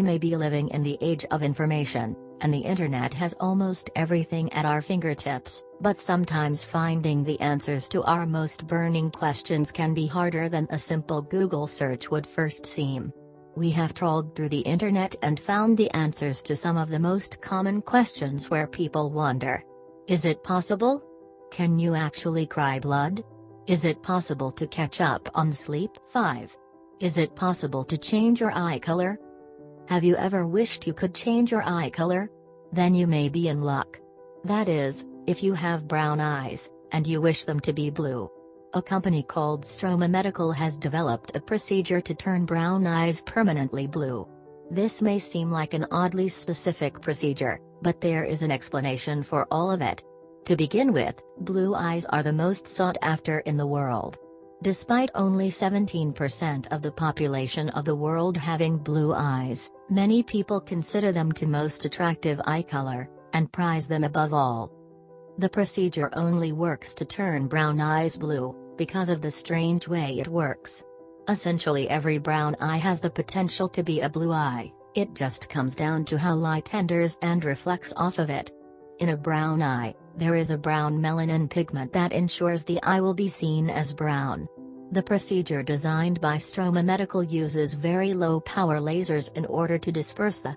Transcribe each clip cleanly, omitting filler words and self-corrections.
We may be living in the age of information, and the internet has almost everything at our fingertips, but sometimes finding the answers to our most burning questions can be harder than a simple Google search would first seem. We have trawled through the internet and found the answers to some of the most common questions where people wonder. Is it possible? Can you actually cry blood? Is it possible to catch up on sleep? 5. Is it possible to change your eye color? Have you ever wished you could change your eye color? Then you may be in luck. That is, if you have brown eyes, and you wish them to be blue. A company called Stroma Medical has developed a procedure to turn brown eyes permanently blue. This may seem like an oddly specific procedure, but there is an explanation for all of it. To begin with, blue eyes are the most sought after in the world. Despite only 17% of the population of the world having blue eyes, many people consider them the most attractive eye color, and prize them above all. The procedure only works to turn brown eyes blue, because of the strange way it works. Essentially every brown eye has the potential to be a blue eye, it just comes down to how light enters and reflects off of it. In a brown eye, there is a brown melanin pigment that ensures the eye will be seen as brown. The procedure designed by Stroma Medical uses very low-power lasers in order to disperse the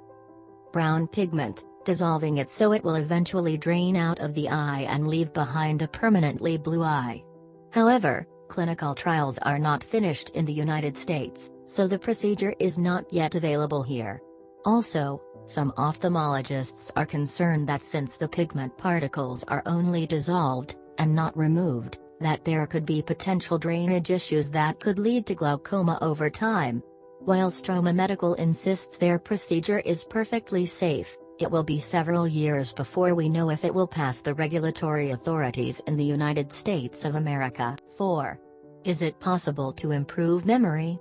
brown pigment, dissolving it so it will eventually drain out of the eye and leave behind a permanently blue eye. However, clinical trials are not finished in the United States, so the procedure is not yet available here. Also, some ophthalmologists are concerned that since the pigment particles are only dissolved, and not removed, that there could be potential drainage issues that could lead to glaucoma over time. While Stroma Medical insists their procedure is perfectly safe, it will be several years before we know if it will pass the regulatory authorities in the United States of America. 4. Is it possible to improve memory?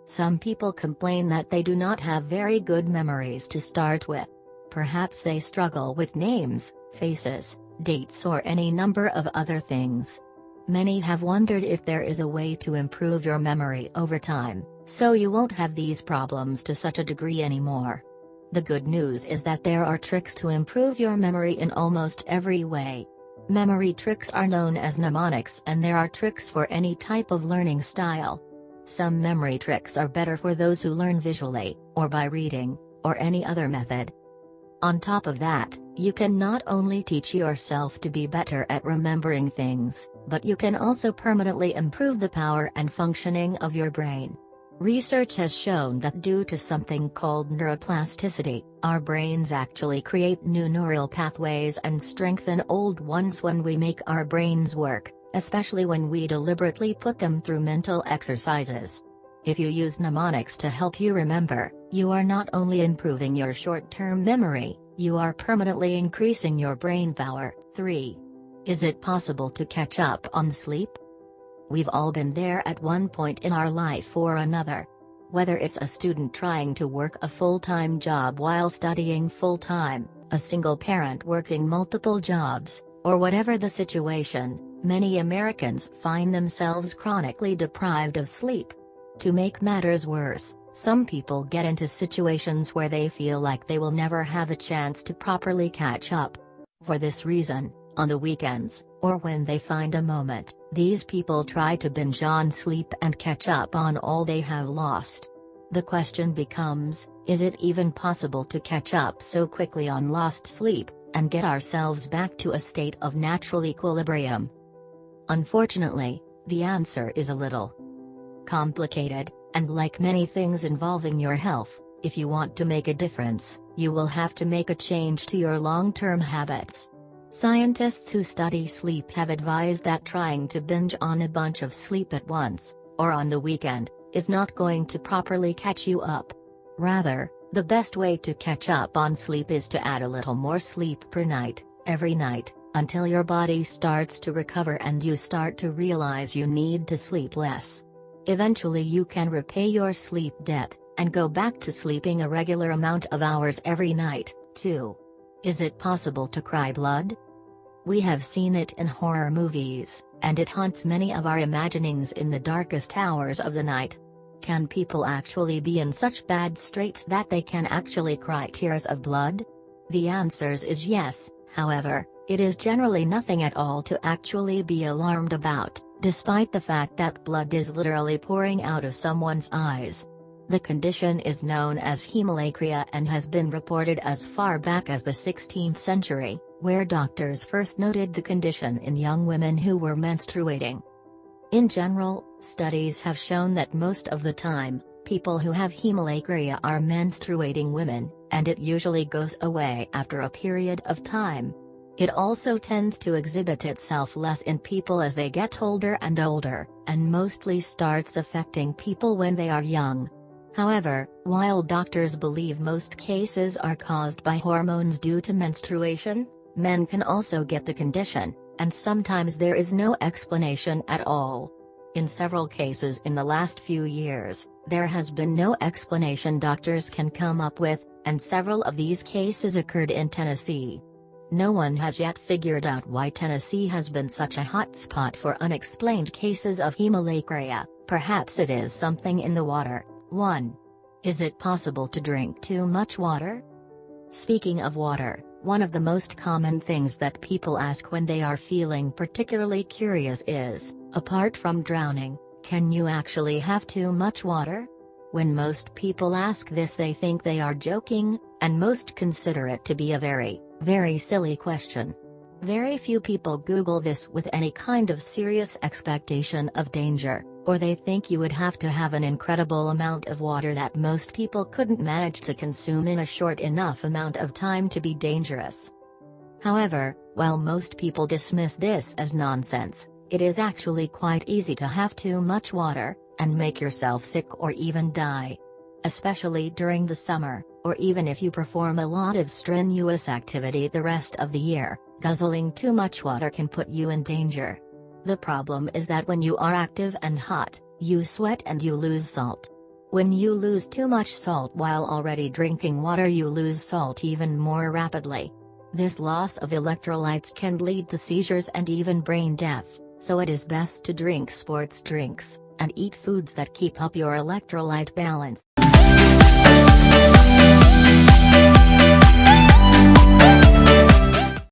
Some people complain that they do not have very good memories to start with. Perhaps they struggle with names, faces, dates or any number of other things. Many have wondered if there is a way to improve your memory over time, so you won't have these problems to such a degree anymore. The good news is that there are tricks to improve your memory in almost every way. Memory tricks are known as mnemonics, and there are tricks for any type of learning style. Some memory tricks are better for those who learn visually, or by reading, or any other method. On top of that, you can not only teach yourself to be better at remembering things, but you can also permanently improve the power and functioning of your brain. Research has shown that due to something called neuroplasticity, our brains actually create new neural pathways and strengthen old ones when we make our brains work, especially when we deliberately put them through mental exercises. If you use mnemonics to help you remember, you are not only improving your short-term memory, you are permanently increasing your brain power. 3. Is it possible to catch up on sleep? We've all been there at one point in our life or another. Whether it's a student trying to work a full-time job while studying full-time, a single parent working multiple jobs, or whatever the situation, many Americans find themselves chronically deprived of sleep. To make matters worse, some people get into situations where they feel like they will never have a chance to properly catch up. For this reason, on the weekends, or when they find a moment, these people try to binge on sleep and catch up on all they have lost. The question becomes, is it even possible to catch up so quickly on lost sleep, and get ourselves back to a state of natural equilibrium? Unfortunately, the answer is a little complicated, and like many things involving your health, if you want to make a difference, you will have to make a change to your long-term habits. Scientists who study sleep have advised that trying to binge on a bunch of sleep at once, or on the weekend, is not going to properly catch you up. Rather, the best way to catch up on sleep is to add a little more sleep per night, every night, until your body starts to recover and you start to realize you need to sleep less. Eventually you can repay your sleep debt, and go back to sleeping a regular amount of hours every night. 2. Is it possible to cry blood? We have seen it in horror movies, and it haunts many of our imaginings in the darkest hours of the night. Can people actually be in such bad straits that they can actually cry tears of blood? The answer is yes, however, it is generally nothing at all to actually be alarmed about, despite the fact that blood is literally pouring out of someone's eyes. The condition is known as hemolacria and has been reported as far back as the 16th century, where doctors first noted the condition in young women who were menstruating. In general, studies have shown that most of the time, people who have hemolacria are menstruating women, and it usually goes away after a period of time. It also tends to exhibit itself less in people as they get older, and mostly starts affecting people when they are young. However, while doctors believe most cases are caused by hormones due to menstruation, men can also get the condition, and sometimes there is no explanation at all. In several cases in the last few years, there has been no explanation doctors can come up with, and several of these cases occurred in Tennessee. No one has yet figured out why Tennessee has been such a hot spot for unexplained cases of hemolacria. Perhaps it is something in the water. 1. Is it possible to drink too much water? Speaking of water, one of the most common things that people ask when they are feeling particularly curious is, apart from drowning, can you actually have too much water? When most people ask this, they think they are joking, and most consider it to be a very, very silly question. Very few people Google this with any kind of serious expectation of danger, or they think you would have to have an incredible amount of water that most people couldn't manage to consume in a short enough amount of time to be dangerous. However, while most people dismiss this as nonsense, it is actually quite easy to have too much water, and make yourself sick or even die. Especially during the summer, or even if you perform a lot of strenuous activity the rest of the year, guzzling too much water can put you in danger. The problem is that when you are active and hot, you sweat and you lose salt. When you lose too much salt while already drinking water, you lose salt even more rapidly. This loss of electrolytes can lead to seizures and even brain death, so it is best to drink sports drinks, and eat foods that keep up your electrolyte balance.